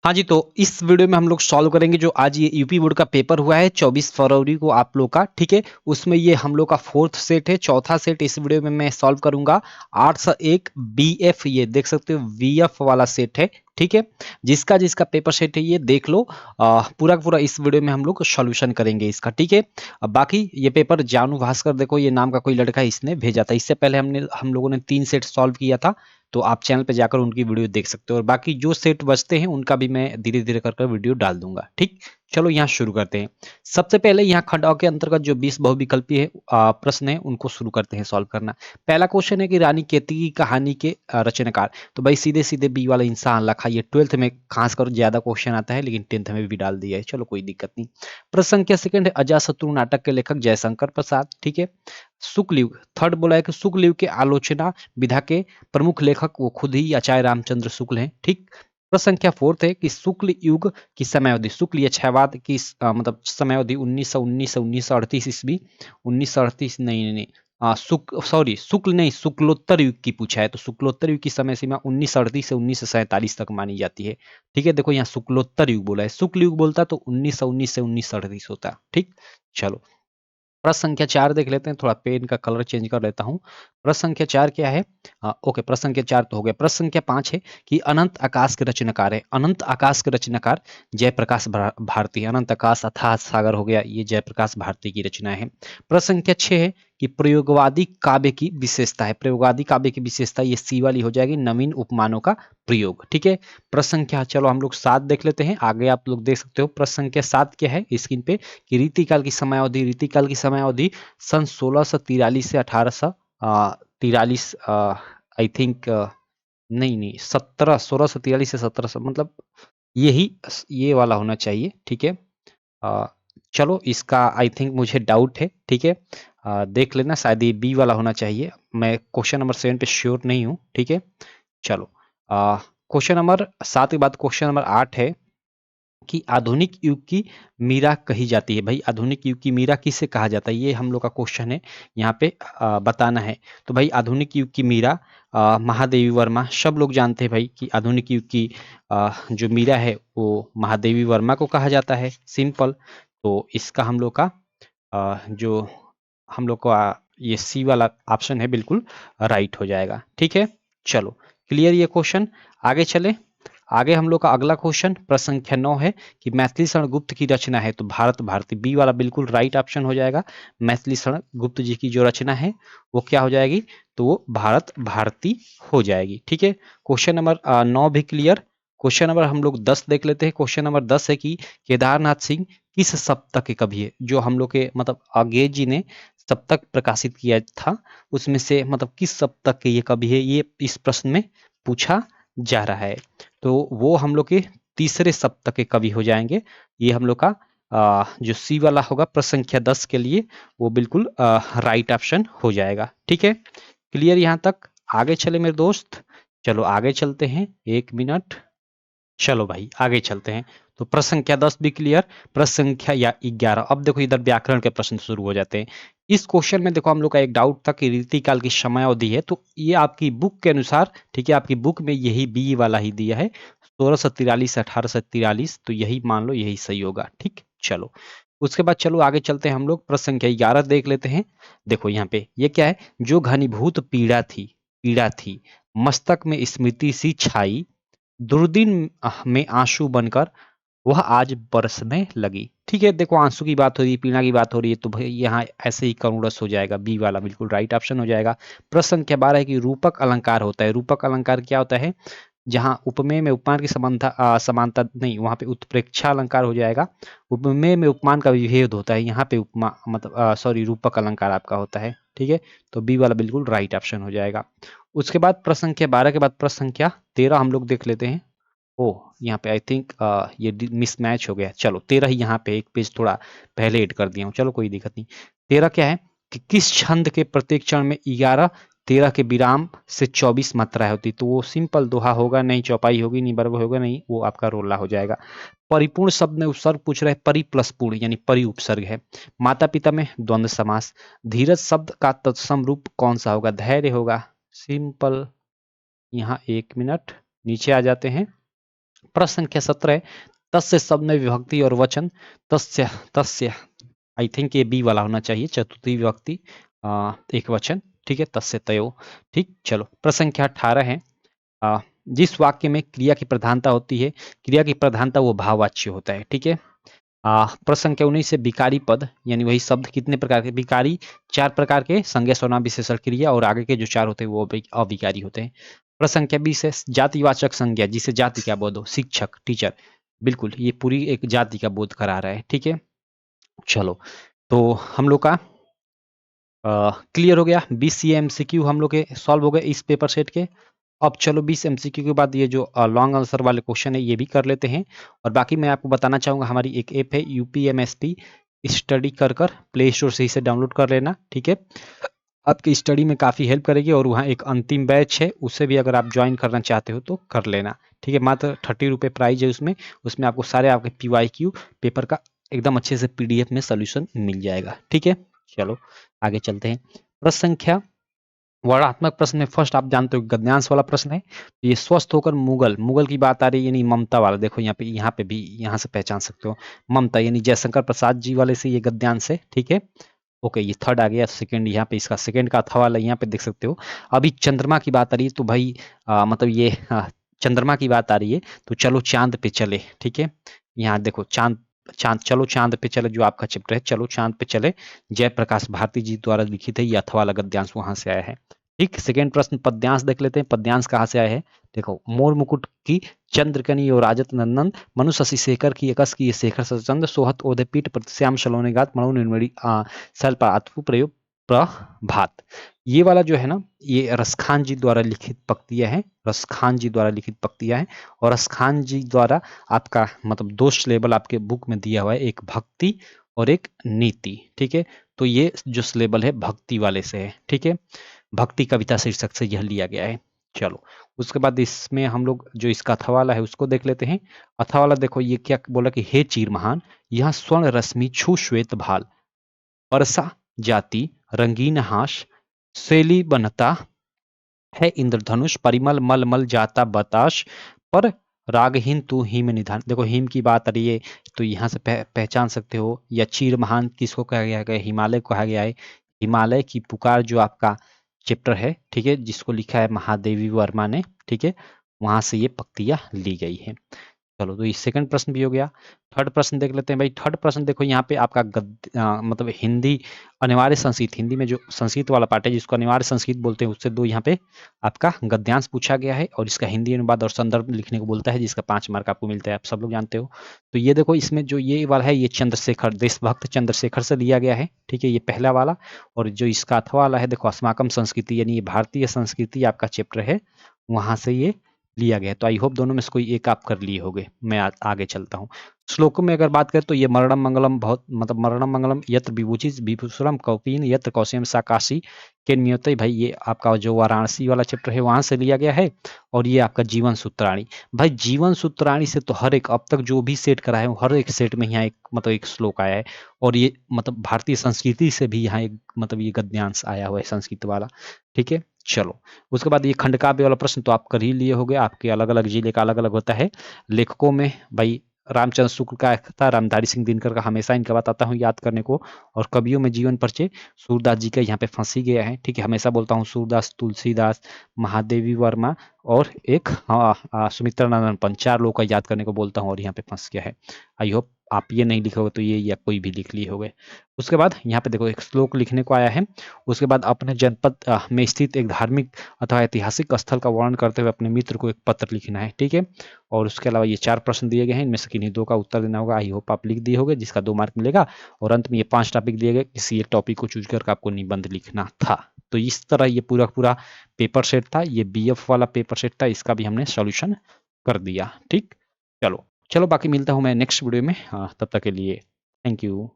हाँ जी, तो इस वीडियो में हम लोग सॉल्व करेंगे जो आज ये यूपी बोर्ड का पेपर हुआ है 24 फरवरी को आप लोग का, ठीक है। उसमें ये हम लोग का फोर्थ सेट है, चौथा सेट इस वीडियो में मैं सॉल्व करूंगा। 801 बीएफ, ये देख सकते हो वीएफ वाला सेट है, ठीक है। जिसका जिसका पेपर सेट है ये देख लो। पूरा का पूरा इस वीडियो में हम लोग सॉल्यूशन करेंगे इसका, ठीक है। अब बाकी ये पेपर जानू भास्कर, देखो ये नाम का कोई लड़का है, इसने भेजा था। इससे पहले हम लोगों ने 3 सेट सॉल्व किया था, तो आप चैनल पे जाकर उनकी वीडियो देख सकते हो। और बाकी जो सेट बचते हैं उनका भी मैं धीरे धीरे कर वीडियो डाल दूंगा, ठीक। चलो यहाँ शुरू करते हैं। सबसे पहले यहाँ खंडाओं के अंतर्गत जो 20 बहुविकल्पी है प्रश्न है उनको शुरू करते हैं सॉल्व करना। पहला क्वेश्चन है कि रानी केतकी की कहानी के रचनाकार। तो भाई सीधे सीधे बी वाला इंसान रखा। ये 12th में खासकर ज्यादा क्वेश्चन आता है, लेकिन 10th में भी डाल दिया है, चलो कोई दिक्कत नहीं। प्रश्न संख्या सेकंड है अजातशत्रु नाटक के लेखक जयशंकर प्रसाद, ठीक है। शुक्लयुग, थर्ड बोला है कि शुक्लयुग के आलोचना विधा के प्रमुख लेखक वो खुद ही आचार्य रामचंद्र शुक्ल हैं, ठीक। प्रश्न संख्या फोर्थ है कि शुक्ल युग की समयावधि, शुक्ल या क्षयवाद की मतलब समयावधि 1919 से 1938 ईस्वी, 1938 नहीं नहीं नहीं, शुक्ल नहीं, शुक्लोत्तर युग की पूछा है। तो शुक्लोत्तर युग की समय सीमा 1938 से 1947 तक मानी जाती है, ठीक है। देखो यहाँ शुक्लोत्तर युग बोला है, शुक्ल युग बोलता तो 1919 से 1938 होता, ठीक। चलो प्रश्न संख्या 4 देख लेते हैं, थोड़ा पेन का कलर चेंज कर लेता हूं। प्रश्न संख्या 4 क्या है? ओके, प्रश्न संख्या 4 तो हो गया। प्रश्न संख्या 5 है कि अनंत आकाश के रचनाकार है। अनंत आकाश के रचनाकार जयप्रकाश भारती। अनंत आकाश अथाह सागर हो गया, ये जयप्रकाश भारती की रचना है। प्रश्न संख्या 6 है कि प्रयोगवादी काव्य की विशेषता है। प्रयोगवादी काव्य की विशेषता ये सी वाली हो जाएगी, नवीन उपमानों का प्रयोग, ठीक है। प्रश्न संख्या चलो हम लोग 7 देख लेते हैं, आगे आप लोग देख सकते हो। प्रश्न संख्या 7 क्या है स्क्रीन पे कि रीतिकाल की समयावधि। रीतिकाल की समयावधि सन 1643 से 1843, आई थिंक, नहीं नहीं 1643 से 1700, मतलब यही ये वाला होना चाहिए, ठीक है। अ, चलो इसका आई थिंक मुझे डाउट है, ठीक है। देख लेना, शायद ये बी वाला होना चाहिए। मैं क्वेश्चन नंबर 7 पे श्योर नहीं हूँ, ठीक है। चलो क्वेश्चन नंबर 7 के बाद क्वेश्चन नंबर 8 है कि आधुनिक युग की मीरा कही जाती है। भाई आधुनिक युग की मीरा किसे कहा जाता है, ये हम लोग का क्वेश्चन है, यहाँ पे बताना है। तो भाई आधुनिक युग की मीरा महादेवी वर्मा, सब लोग जानते हैं भाई कि आधुनिक युग की जो मीरा है वो महादेवी वर्मा को कहा जाता है, सिंपल। तो इसका हम लोग का जो हम लोग का ये सी वाला ऑप्शन है बिल्कुल राइट हो जाएगा, ठीक है। चलो क्लियर ये क्वेश्चन, आगे चले। आगे हम लोग का अगला क्वेश्चन प्रश्न संख्या 9 है कि मैथिली शरण गुप्त की रचना है। तो भारत भारती, बी वाला बिल्कुल राइट ऑप्शन हो जाएगा। मैथिली शरण गुप्त जी की जो रचना है वो क्या हो जाएगी, तो वो भारत भारती हो जाएगी, ठीक है। क्वेश्चन नंबर 9 भी क्लियर। क्वेश्चन नंबर हम लोग 10 देख लेते हैं। क्वेश्चन नंबर 10 है कि केदारनाथ सिंह किस सप्तक के कवि है। जो हम लोग के मतलब अंग्रेज जी ने सप्तक प्रकाशित किया था, उसमें से मतलब किस सप्तक के ये कवि है, ये इस प्रश्न में पूछा जा रहा है। तो वो हम लोग के तीसरे सप्तक के कवि हो जाएंगे। ये हम लोग का जो सी वाला होगा प्रश्न संख्या 10 के लिए वो बिल्कुल राइट ऑप्शन हो जाएगा, ठीक है। क्लियर यहाँ तक, आगे चले मेरे दोस्त। चलो आगे चलते हैं, 1 मिनट। चलो भाई आगे चलते हैं। तो प्रश्न संख्या 10 भी क्लियर। प्रश्न संख्या या 11, अब देखो इधर व्याकरण के प्रश्न शुरू हो जाते हैं। इस क्वेश्चन में देखो हम लोग का एक डाउट था कि रीतिकाल की समयावधि है, तो ये आपकी बुक के अनुसार, ठीक है, आपकी बुक में यही बी वाला ही दिया है, 1643 से 1843, तो यही मान लो यही सही होगा, ठीक। चलो उसके बाद चलो आगे चलते हैं हम लोग, प्रश्न संख्या 11 देख लेते हैं। देखो यहाँ पे ये क्या है, जो घनीभूत पीड़ा थी मस्तक में स्मृति सी छाई, दुर्दिन में आंसू बनकर वह आज बरसने लगी, ठीक है। देखो आंसू की बात हो रही है, पीड़ा की बात हो रही है, तो भाई यहाँ ऐसे ही करुणरस हो जाएगा, बी वाला बिल्कुल राइट ऑप्शन हो जाएगा। प्रश्न संख्या 12 है कि रूपक अलंकार होता है। रूपक अलंकार क्या होता है, जहाँ उपमेय में उपमान की समानता नहीं, वहां पे उत्प्रेक्षा अलंकार हो जाएगा। उपमेय में उपमान का विभेद होता है, यहाँ पे उपमा मतलब सॉरी रूपक अलंकार आपका होता है, ठीक है। तो बी वाला बिल्कुल राइट ऑप्शन हो जाएगा। उसके बाद प्रश्न संख्या 12 के बाद प्रश्न संख्या 13 हम लोग देख लेते हैं। ओ यहाँ पे आई थिंक ये मिसमैच हो गया। चलो 13 ही यहाँ पे एक पेज थोड़ा पहले ऐड कर दिया हूँ, चलो कोई दिक्कत नहीं। 13 क्या है कि किस छंद के प्रत्येक चरण में 11 13 के विराम से 24 मात्राएं होती, तो वो सिंपल दोहा होगा नहीं, चौपाई होगी नहीं, वर्ग होगा नहीं, वो आपका रोला हो जाएगा। परिपूर्ण शब्द में उपसर्ग पूछ रहे हैं, परि प्लस पूर्ण यानी परि उपसर्ग है। माता पिता में द्वंद्व समास। धीरज शब्द का तत्सम रूप कौन सा होगा, धैर्य होगा, सिंपल। यहाँ 1 मिनट नीचे आ जाते हैं। प्रश्न संख्या 17 तस्य शब्द में विभक्ति और वचन। तस्य तस्य आई थिंक ये बी वाला होना चाहिए, चतुर्थी विभक्ति एक वचन, ठीक है, तस्य तयो। ठीक, चलो प्रश्न संख्या 18 है जिस वाक्य में क्रिया की प्रधानता होती है, क्रिया की प्रधानता वो भाववाच्य होता है। ठीक है, प्रश्न संख्या 19 से विकारी पद यानी वही शब्द कितने प्रकार के, विकारी 4 प्रकार के, संज्ञा सर्वनाम विशेषण क्रिया, और आगे के जो 4 होते हैं वो अविकारी होते हैं। प्रश्न संख्या 20 है जातिवाचक संज्ञा जिसे जाति का बोध हो, शिक्षक, टीचर, बिल्कुल ये पूरी एक जाति का बोध करा रहा है। ठीक है, चलो तो हम लोग का क्लियर हो गया। 20 ये एमसीक्यू हम लोग के सॉल्व हो गए इस पेपर सेट के। अब चलो 20 एमसीक्यू के बाद ये जो लॉन्ग आंसर वाले क्वेश्चन है ये भी कर लेते हैं। और बाकी मैं आपको बताना चाहूँगा हमारी एक ऐप है यूपीएमएसपी स्टडी कर प्ले स्टोर से इसे डाउनलोड कर लेना। ठीक है, आपकी स्टडी में काफ़ी हेल्प करेगी, और वहाँ एक अंतिम बैच है उसे भी अगर आप ज्वाइन करना चाहते हो तो कर लेना। ठीक है, मात्र 30 रुपये प्राइस है उसमें। उसमें आपको सारे आपके PYQ पेपर का एकदम अच्छे से PDF में सोल्यूशन मिल जाएगा। ठीक है, चलो आगे चलते हैं। प्रश्न संख्या वर्णात्मक प्रश्न में फर्स्ट आप जानते हो गद्यांश वाला प्रश्न है। ये स्वस्थ होकर मुगल, मुगल की बात आ रही है यानी ममता वाला। देखो यहाँ पे भी यहाँ से पहचान सकते हो ममता यानी जयशंकर प्रसाद जी वाले से ये गद्यांश है। ठीक है, ओके, ये थर्ड आ गया। सेकंड यहाँ पे इसका सेकंड का था वाला यहाँ पे देख सकते हो। अभी चंद्रमा की बात आ रही है तो भाई मतलब ये चंद्रमा की बात आ रही है तो चलो चांद पे चले। ठीक है, यहाँ देखो चांद चांद चलो चांद पे चले जो आपका चैप्टर है, चलो चांद पे चले, जयप्रकाश भारती जी द्वारा लिखित है। ये अथवा वाला गद्यांश वहां से आया है। ठीक, सेकंड प्रश्न पद्यांश देख लेते हैं। पद्यांश कहाँ से आया है, देखो मोर मुकुट की चंद्रकनी और राजत नंदन मनु शशि शेखर की एकस की शेखर सचंद सोहत ओदयपीठ प्रतिश्याम सलोने गात मणु निर्मणि सल्पा अथु प्रयोग प्रभात। ये वाला जो है ना ये रसखान जी द्वारा लिखित पंक्तियां हैं, रसखान जी द्वारा लिखित पंक्तियां हैं। और रसखान जी द्वारा आपका मतलब 2 सिलेबल आपके बुक में दिया हुआ है, एक भक्ति और एक नीति। ठीक है, तो ये जो सिलेबल है भक्ति वाले से है। ठीक है, भक्ति कविता शीर्षक से यह लिया गया है। चलो उसके बाद इसमें हम लोग जो इसका अथवाला है उसको देख लेते हैं। अथवाला देखो ये क्या बोला कि हे चीर महान यहाँ स्वर्ण रश्मि छू श्वेत भाल, परसा जाति रंगीन हास शैली बनता है इंद्रधनुष, परिमल मल मल जाता बताश, पर रागहीन तू हिम निधान। देखो हिम की बात आ रही है तो यहाँ से पहचान सकते हो। या चीर महान किसको कहा गया है, हिमालय को कहा गया है। हिमालय की पुकार जो आपका चैप्टर है, ठीक है, जिसको लिखा है महादेवी वर्मा ने, ठीक है, वहां से ये पंक्तियां ली गई है। चलो तो ये सेकंड प्रश्न भी हो गया। थर्ड प्रश्न देख लेते हैं भाई। थर्ड प्रश्न देखो यहाँ पे आपका मतलब हिंदी अनिवार्य संस्कृत, हिंदी में जो संस्कृत वाला पार्ट है जिसको अनिवार्य संस्कृत बोलते हैं उससे 2 यहाँ पे आपका गद्यांश पूछा गया है, और इसका हिंदी अनुवाद और संदर्भ लिखने को बोलता है जिसका 5 मार्क आपको मिलता है, आप सब लोग जानते हो। तो ये देखो इसमें जो ये वाला है ये चंद्रशेखर, देशभक्त चंद्रशेखर से लिया गया है। ठीक है, ये पहला वाला। और जो इसका अथवा वाला है देखो अस्माकम संस्कृति यानी ये भारतीय संस्कृति आपका चैप्टर है, वहां से ये लिया गया है। तो आई होप दोनों में से कोई एक आप कर लिए होगे। मैं आगे चलता हूँ। श्लोकों में अगर बात करें तो ये मरणम मंगलम बहुत मतलब मरणम मंगलम यत्र विभूचि विभूषणम कौपीन यत्र कौशयम साकाशी के नियत। भाई ये आपका जो वाराणसी वाला चैप्टर है वहां से लिया गया है। और ये आपका जीवन सूत्राणी, भाई जीवन सूत्राणी से तो हर एक अब तक जो भी सेट करा है हर एक सेट में यहाँ एक मतलब एक श्लोक आया है। और ये मतलब भारतीय संस्कृति से भी यहाँ एक मतलब ये गद्यांश आया हुआ है संस्कृत वाला। ठीक है, चलो उसके बाद ये खंडकाव्य वाला प्रश्न तो आप कर ही लिए होगे। आपके अलग अलग जिले का अलग अलग होता है। लेखकों में भाई रामचंद्र शुक्ल का था, रामधारी सिंह दिनकर का हमेशा इनका बताता हूँ याद करने को। और कवियों में जीवन परिचय सूरदास जी का यहाँ पे फंसी गया है। ठीक है, हमेशा बोलता हूँ सूरदास, तुलसीदास, महादेवी वर्मा और एक सुमित्रा नंदन पंत, 4 लोगों का याद करने को बोलता हूँ और यहाँ पे फंस गया है। आई होप आप ये नहीं लिखोगे तो ये या कोई भी लिख लिए होगे। उसके बाद यहाँ पे देखो एक श्लोक लिखने को आया है। उसके बाद अपने जनपद में स्थित एक धार्मिक अथवा ऐतिहासिक स्थल का वर्णन करते हुए अपने मित्र को एक पत्र लिखना है। ठीक है, और उसके अलावा ये 4 प्रश्न दिए गए हैं, इनमें से किन्हीं 2 का उत्तर देना होगा। आई होप आप लिख दिए होगे जिसका 2 मार्क मिलेगा। और अंत में ये 5 टॉपिक दिए गए, किसी एक टॉपिक को चूज करके आपको निबंध लिखना था। तो इस तरह ये पूरा पूरा पेपर सेट था। ये BF वाला पेपर सेट था, इसका भी हमने सॉल्यूशन कर दिया। ठीक, चलो बाकी मिलता हूँ मैं नेक्स्ट वीडियो में। तब तक के लिए थैंक यू।